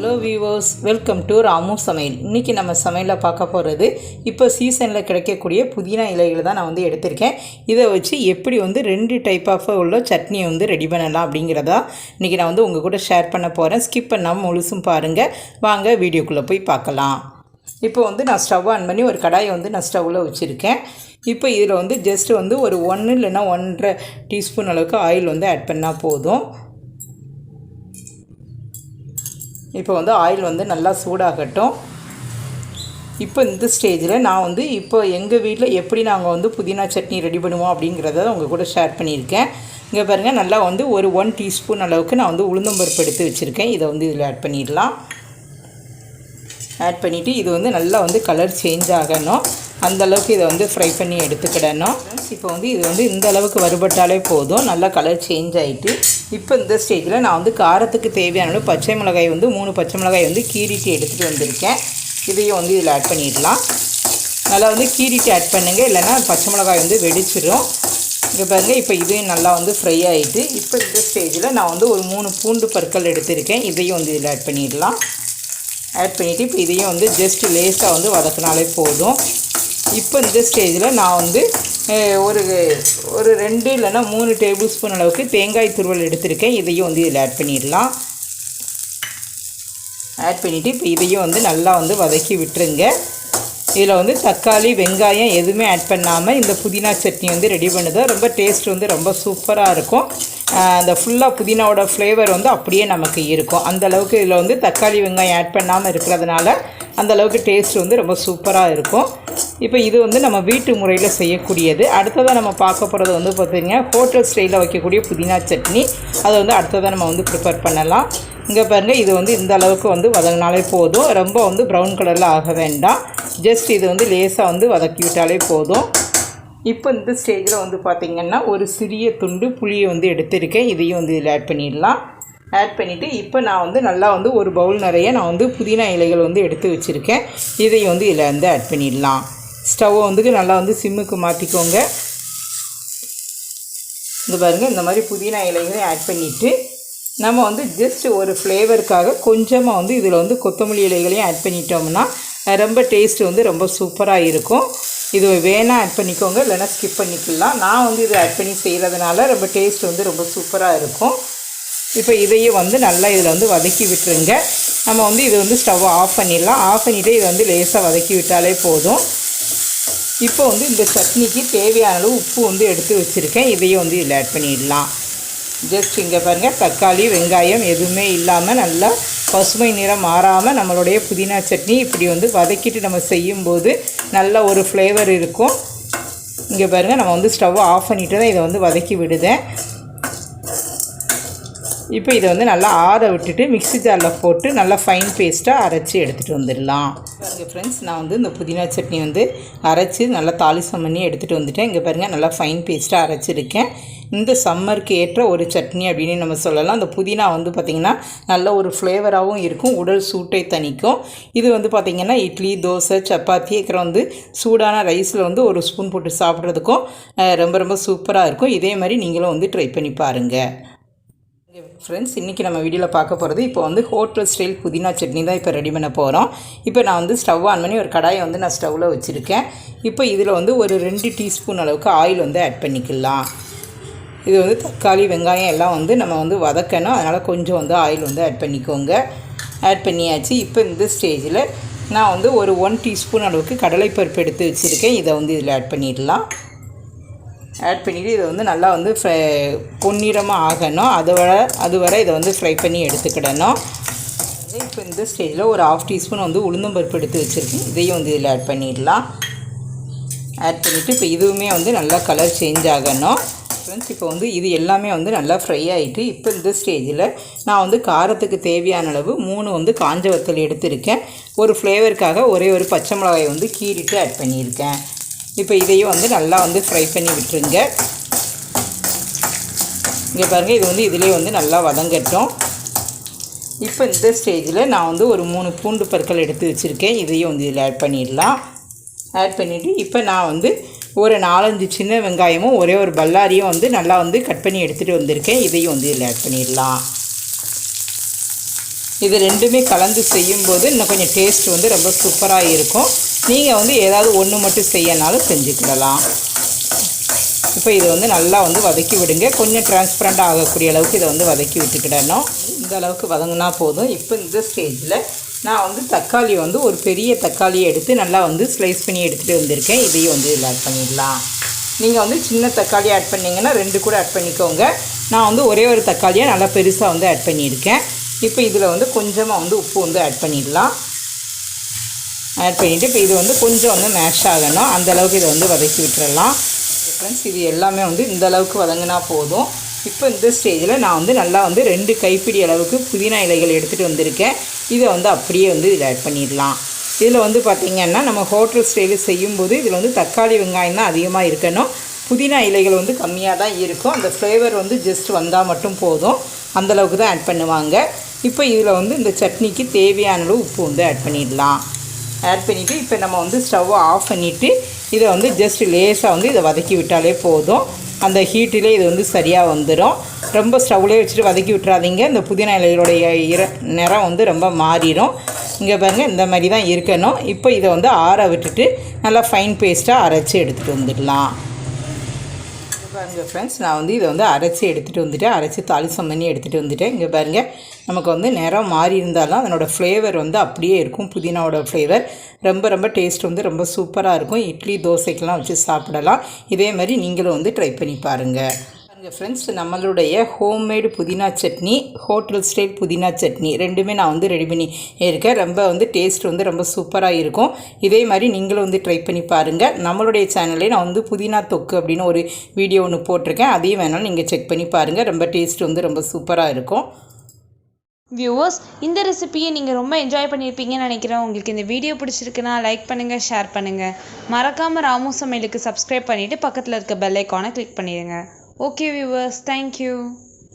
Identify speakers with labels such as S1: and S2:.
S1: Hello viewers, welcome to Ramu சமையல். இன்றைக்கி நம்ம சமையலில் பார்க்க போகிறது இப்போ சீசனில் கிடைக்கக்கூடிய புதினா இலைகளை தான் நான் வந்து எடுத்திருக்கேன். இதை வச்சு எப்படி வந்து 2 டைப் ஆஃப் உள்ள சட்னியை வந்து ரெடி பண்ணலாம் அப்படிங்கிறதா இன்றைக்கி நான் வந்து உங்கள் கூட ஷேர் பண்ண போகிறேன். ஸ்கிப் பண்ணாமல் முழுசும் பாருங்கள். வாங்க வீடியோக்குள்ளே போய் பார்க்கலாம். இப்போ வந்து நான் ஸ்டவ் ஆன் பண்ணி ஒரு கடாயை வந்து நான் ஸ்டவ்வில் வச்சுருக்கேன். இப்போ இதில் வந்து ஜஸ்ட்டு வந்து ஒரு 1 இல்லைன்னா 1.5 டீஸ்பூன் அளவுக்கு ஆயில் வந்து ஆட் பண்ணால் போதும். இப்போ வந்து ஆயில் வந்து நல்லா சூடாகட்டும். இப்போ இந்த ஸ்டேஜில் நான் வந்து இப்போ எங்கள் வீட்டில் எப்படி நாங்கள் வந்து புதினா சட்னி ரெடி பண்ணுவோம் அப்படிங்கிறத உங்கள் கூட ஷேர் பண்ணியிருக்கேன். இங்கே பாருங்கள், நல்லா வந்து ஒரு 1 டீஸ்பூன் அளவுக்கு நான் வந்து உளுந்தம்பருப்பு எடுத்து வச்சுருக்கேன். இதை வந்து இதில் ஆட் பண்ணிடலாம். ஆட் பண்ணிவிட்டு இது வந்து நல்லா வந்து கலர் சேஞ்ச் ஆகணும். அந்தளவுக்கு இதை வந்து ஃப்ரை பண்ணி எடுத்துக்கிடணும். இப்போ வந்து இது வந்து இந்த அளவுக்கு வறுபட்டாலே போதும். நல்லா கலர் சேஞ்ச் ஆகிட்டு இப்போ இந்த ஸ்டேஜில் நான் வந்து காரத்துக்கு தேவையான அளவு பச்சை மிளகாய் வந்து 3 பச்சை மிளகாய் வந்து கீறிட்டு எடுத்துகிட்டு வந்திருக்கேன். இதையும் வந்து இதில் ஆட் பண்ணிடலாம். நல்லா வந்து கீறிட்டு ஆட் பண்ணுங்கள், இல்லைன்னா பச்சை மிளகாய் வந்து வெடிச்சிடும். இங்கே பாருங்கள், இப்போ இதையும் நல்லா வந்து ஃப்ரை ஆகிட்டு இப்போ இந்த ஸ்டேஜில் நான் வந்து ஒரு 3 பூண்டு பற்கள் எடுத்திருக்கேன். இதையும் வந்து இதில் ஆட் பண்ணிடலாம். ஆட் பண்ணிவிட்டு இப்போ இதையும் வந்து ஜஸ்ட் லேஸாக வந்து வதக்கினாலே போதும். இப்போ இந்த ஸ்டேஜில் நான் வந்து ஒரு 2 இல்லைன்னா 3 டேபிள் ஸ்பூன் அளவுக்கு தேங்காய் துருவல் எடுத்திருக்கேன். இதையும் வந்து இதில் ஆட் பண்ணிடலாம். ஆட் பண்ணிவிட்டு இப்போ இதையும் வந்து நல்லா வந்து வதக்கி விட்டுருங்க. இதில் வந்து தக்காளி வெங்காயம் எதுவுமே ஆட் பண்ணாமல் இந்த புதினா சட்னி வந்து ரெடி பண்ணுது. ரொம்ப டேஸ்ட் வந்து ரொம்ப சூப்பராக இருக்கும். அந்த ஃபுல்லாக புதினாவோட ஃப்ளேவர் வந்து அப்படியே நமக்கு இருக்கும். அந்தளவுக்கு இதில் வந்து தக்காளி வெங்காயம் ஆட் பண்ணாமல் இருக்கிறதுனால அந்தளவுக்கு டேஸ்ட் வந்து ரொம்ப சூப்பராக இருக்கும். இப்போ இது வந்து நம்ம வீட்டு முறையில் செய்யக்கூடியது. அடுத்ததாக நம்ம பார்க்க போகிறது வந்து பார்த்திங்கன்னா ஹோட்டல் ஸ்டைலில் வைக்கக்கூடிய புதினா சட்னி. அதை வந்து அடுத்ததாக நம்ம வந்து ப்ரிப்பேர் பண்ணலாம். இங்கே பாருங்கள், இது வந்து இந்த அளவுக்கு வந்து வதங்கினாலே போதும். ரொம்ப வந்து ப்ரௌன் கலரில் ஆக வேண்டாம். ஜஸ்ட் இது வந்து லேசாக வந்து வதக்கி விட்டாலே போதும். இப்போ இந்த ஸ்டேஜில் வந்து பார்த்திங்கன்னா ஒரு சிறிய துண்டு புளியை வந்து எடுத்திருக்கேன். இதையும் வந்து இதில் ஆட் பண்ணிடலாம். ஆட் பண்ணிவிட்டு இப்போ நான் வந்து நல்லா வந்து ஒரு பவுல் நிறைய நான் வந்து புதினா இலைகள் வந்து எடுத்து வச்சுருக்கேன். இதையும் வந்து இதில் வந்து ஆட் பண்ணிடலாம். ஸ்டவ்வை வந்து நல்லா வந்து சிம்முக்கு மாற்றிக்கோங்க. இந்த பாருங்கள், இந்த மாதிரி புதினா இலைகளையும் ஆட் பண்ணிவிட்டு நம்ம வந்து ஜஸ்ட் ஒரு ஃப்ளேவருக்காக கொஞ்சமாக வந்து இதில் வந்து கொத்தமல்லி இலைகளையும் ஆட் பண்ணிட்டோம்னா ரொம்ப டேஸ்ட்டு வந்து ரொம்ப சூப்பராக இருக்கும். இது வேணால் ஆட் பண்ணிக்கோங்க, இல்லைன்னா ஸ்கிப் பண்ணிக்கலாம். நான் வந்து இதை ஆட் பண்ணி செய்கிறதுனால ரொம்ப டேஸ்ட் வந்து ரொம்ப சூப்பராக இருக்கும். இப்போ இதையும் வந்து நல்லா இதில் வந்து வதக்கி விட்டுருங்க. நம்ம வந்து இது வந்து ஸ்டவ்வை ஆஃப் பண்ணிடலாம். ஆஃப் பண்ணிவிட்டு இதை வந்து லேசாக வதக்கி விட்டாலே போதும். இப்போ வந்து இந்த சட்னிக்கு தேவையான அளவு உப்பு வந்து எடுத்து வச்சுருக்கேன். இதையும் வந்து இதில் ஆட் பண்ணிடலாம். ஜஸ்ட் இங்கே பாருங்கள், தக்காளி வெங்காயம் எதுவுமே இல்லாமல் நல்லா பசுமை நிறம் மாறாமல் நம்மளுடைய புதினா சட்னி இப்படி வந்து வதக்கிட்டு நம்ம செய்யும்போது நல்ல ஒரு ஃப்ளேவர் இருக்கும். இங்கே பாருங்கள், நம்ம வந்து ஸ்டவ்வை ஆஃப் பண்ணிவிட்டு தான் இதை வந்து வதக்கி விடுதேன். இப்போ இதை வந்து நல்லா ஆற விட்டுட்டு மிக்ஸி ஜாரில் போட்டு நல்லா ஃபைன் பேஸ்ட்டாக அரைச்சி எடுத்துகிட்டு வந்துடலாம். பாருங்கள் ஃப்ரெண்ட்ஸ், நான் வந்து இந்த புதினா சட்னி வந்து அரைச்சி நல்லா தாளிசம் பண்ணி எடுத்துகிட்டு வந்துட்டேன். இங்கே பாருங்கள், நல்லா ஃபைன் பேஸ்ட்டாக அரைச்சிருக்கேன். இந்த சம்மருக்கு ஏற்ற ஒரு சட்னி அப்படின்னு நம்ம சொல்லலாம். அந்த புதினா வந்து பார்த்திங்கன்னா நல்ல ஒரு ஃப்ளேவராகவும் இருக்கும், உடல் சூட்டை தணிக்கும். இது வந்து பார்த்திங்கன்னா இட்லி, தோசை, சப்பாத்தி அப்புறம் வந்து சூடான ரைஸில் வந்து ஒரு ஸ்பூன் போட்டு சாப்பிட்றதுக்கும் ரொம்ப ரொம்ப சூப்பராக இருக்கும். இதே மாதிரி நீங்களும் வந்து ட்ரை பண்ணி பாருங்கள். ஃப்ரெண்ட்ஸ், இன்றைக்கி நம்ம வீடியோவில் பார்க்க போகிறது இப்போ வந்து ஹோட்டல் ஸ்டைல் புதினா சட்னி தான் இப்போ ரெடி பண்ண போகிறோம். இப்போ நான் வந்து ஸ்டவ் ஆன் பண்ணி ஒரு கடாயை வந்து நான் ஸ்டவ்வில் வச்சுருக்கேன். இப்போ இதில் வந்து ஒரு 2 டீஸ்பூன் அளவுக்கு ஆயில் வந்து ஆட் பண்ணிக்கலாம். இது வந்து தக்காளி வெங்காயம் எல்லாம் வந்து நம்ம வந்து வதக்கணும், அதனால் கொஞ்சம் வந்து ஆயில் வந்து ஆட் பண்ணிக்கோங்க. ஆட் பண்ணியாச்சு. இப்போ இந்த ஸ்டேஜில் நான் வந்து ஒரு 1 டீஸ்பூன் அளவுக்கு கடலைப்பருப்பு எடுத்து வச்சுருக்கேன். இதை வந்து இதில் ஆட் பண்ணிடலாம். ஆட் பண்ணிவிட்டு இதை வந்து நல்லா வந்து பொன்னிறமாக ஆகணும். அது வரை இதை வந்து ஃப்ரை பண்ணி எடுத்துக்கிடணும். இப்போ இந்த ஸ்டேஜில் ஒரு 1/2 டீஸ்பூன் வந்து உளுந்தம்பருப்பு எடுத்து வச்சுருக்கேன். இதையும் வந்து இதில் ஆட் பண்ணிடலாம். ஆட் பண்ணிவிட்டு இப்போ இதுவுமே வந்து நல்லா கலர் சேஞ்ச் ஆகணும். ஃப்ரெண்ட்ஸ், இப்போ வந்து இது எல்லாமே வந்து நல்லா ஃப்ரை ஆகிட்டு இப்போ இந்த ஸ்டேஜில் நான் வந்து காரத்துக்கு தேவையான அளவு 3 வந்து காஞ்ச வத்தல் எடுத்திருக்கேன். ஒரு ஃப்ளேவருக்காக ஒரே ஒரு பச்சை மிளகாய் வந்து கீறிட்டு ஆட் பண்ணியிருக்கேன். இப்போ இதையும் வந்து நல்லா வந்து ஃப்ரை பண்ணி விட்டுருங்க. இங்கே பாருங்கள், இது வந்து இதிலே வந்து நல்லா வதங்கட்டும். இப்போ இந்த ஸ்டேஜில் நான் வந்து ஒரு 3 பூண்டு பற்கள் எடுத்து வச்சுருக்கேன். இதையும் வந்து இதில் ஆட் பண்ணிடலாம். ஆட் பண்ணிவிட்டு இப்போ நான் வந்து ஒரு 4-5 சின்ன வெங்காயமும் ஒரே ஒரு பல்லாரியும் வந்து நல்லா வந்து கட் பண்ணி எடுத்துகிட்டு வந்திருக்கேன். இதையும் வந்து இதில் ஆட் பண்ணிடலாம். இது ரெண்டுமே கலந்து செய்யும்போது இன்னும் கொஞ்சம் டேஸ்ட் வந்து ரொம்ப சூப்பராக இருக்கும். நீங்கள் வந்து ஏதாவது ஒன்று மட்டும் செய்யனாலும் செஞ்சுக்கிடலாம். இப்போ இதை வந்து நல்லா வந்து வதக்கி விடுங்க. கொஞ்சம் டிரான்ஸ்பரண்ட் ஆகக்கூடிய அளவுக்கு இதை வந்து வதக்கி விட்டுக்கிடணும். இந்த அளவுக்கு வதங்கினா போதும். இப்போ இந்த ஸ்டேஜில் நான் வந்து தக்காளி வந்து ஒரு பெரிய தக்காளியை எடுத்து நல்லா வந்து ஸ்லைஸ் பண்ணி எடுத்துகிட்டு வந்திருக்கேன். இதையும் வந்து இதில் ஆட் பண்ணிடலாம். நீங்கள் வந்து சின்ன தக்காளி ஆட் பண்ணிங்கன்னா 2 கூட ஆட் பண்ணிக்கோங்க. நான் வந்து ஒரே ஒரு தக்காளியை நல்லா பெருசாக வந்து ஆட் பண்ணியிருக்கேன். இப்போ இதில் வந்து கொஞ்சமாக வந்து உப்பு வந்து ஆட் பண்ணிடலாம். ஆட் பண்ணிவிட்டு இப்போ இது வந்து கொஞ்சம் வந்து மேஷ் ஆகணும். அந்தளவுக்கு இதை வந்து வதக்கி விட்டுறலாம். ஃப்ரெண்ட்ஸ் இது எல்லாமே வந்து இந்த அளவுக்கு வதங்கினா போதும். இப்போ இந்த ஸ்டேஜில் நான் வந்து நல்லா வந்து 2 கைப்பிடி அளவுக்கு புதினா இலைகள் எடுத்துகிட்டு வந்திருக்கேன். இதை வந்து அப்படியே வந்து இதில் ஆட் பண்ணிடலாம். இதில் வந்து பார்த்திங்கன்னா நம்ம ஹோட்டல் ஸ்டைலில் செய்யும்போது இதில் வந்து தக்காளி வெங்காயம் தான் அதிகமாக இருக்கணும். புதினா இலைகள் வந்து கம்மியாக தான் இருக்கும். அந்த ஃப்ளேவர் வந்து ஜஸ்ட் வந்தால் மட்டும் போதும். அந்தளவுக்கு தான் ஆட் பண்ணுவாங்க. இப்போ இதில் வந்து இந்த சட்னிக்கு தேவையான அளவு உப்பு வந்து ஆட் பண்ணிடலாம். ஆட் பண்ணிவிட்டு இப்போ நம்ம வந்து ஸ்டவ்வை ஆஃப் பண்ணிவிட்டு இதை வந்து ஜஸ்ட் லேசாக வந்து இதை வதக்கி விட்டாலே போதும். அந்த ஹீட்டிலே இது வந்து சரியாக வந்துடும். ரொம்ப ஸ்டவ்லேயே வச்சுட்டு வதக்கி விட்டுறாதீங்க. இந்த புதினா இலைகளுடைய நிறம் வந்து ரொம்ப மாறிடும். இங்கே பாருங்கள், இந்த மாதிரி தான் இருக்கணும். இப்போ இதை வந்து ஆற விட்டுட்டு நல்லா ஃபைன் பேஸ்ட்டாக அரைச்சி எடுத்துகிட்டு வந்துடலாம். பாருங்கள் ஃப்ரெண்ட்ஸ், நான் வந்து இதை வந்து அரைச்சி எடுத்துகிட்டு வந்துட்டேன். அரைச்சி தாளிசம் பண்ணி எடுத்துகிட்டு வந்துட்டேன். இங்கே பாருங்கள், நமக்கு வந்து நிறம் மாறி இருந்தாலும் அதனோட ஃப்ளேவர் வந்து அப்படியே இருக்கும். புதினாவோட ஃப்ளேவர் ரொம்ப ரொம்ப டேஸ்ட் வந்து ரொம்ப சூப்பராக இருக்கும். இட்லி தோசைக்கெல்லாம் வச்சு சாப்பிடலாம். இதே மாதிரி நீங்களும் வந்து ட்ரை பண்ணி பாருங்கள். ஃப்ரெண்ட்ஸ், நம்மளுடைய ஹோம்மேடு புதினா சட்னி, ஹோட்டல் ஸ்டைல் புதினா சட்னி ரெண்டுமே நான் வந்து ரெடி பண்ணி இருக்கேன். ரொம்ப வந்து டேஸ்ட் வந்து ரொம்ப சூப்பராக இருக்கும். இதே மாதிரி நீங்களும் வந்து ட்ரை பண்ணி பாருங்கள். நம்மளுடைய சேனல்லே நான் வந்து புதினா தொக்கு அப்படின்னு ஒரு வீடியோ ஒன்று போட்டிருக்கேன். அதையும் வேணாலும் நீங்கள் செக் பண்ணி பாருங்கள். ரொம்ப டேஸ்ட் வந்து ரொம்ப சூப்பராக இருக்கும்.
S2: வியூவர்ஸ், இந்த ரெசிபியை நீங்கள் ரொம்ப என்ஜாய் பண்ணியிருப்பீங்கன்னு நினைக்கிறேன். உங்களுக்கு இந்த வீடியோ பிடிச்சிருக்குன்னா லைக் பண்ணுங்கள், ஷேர் பண்ணுங்கள். மறக்காமல் ராமு சமையலுக்கு சப்ஸ்கிரைப் பண்ணிவிட்டு பக்கத்தில் இருக்க பெல் ஐக்கானை கிளிக் பண்ணிடுங்க. Okay viewers, thank you.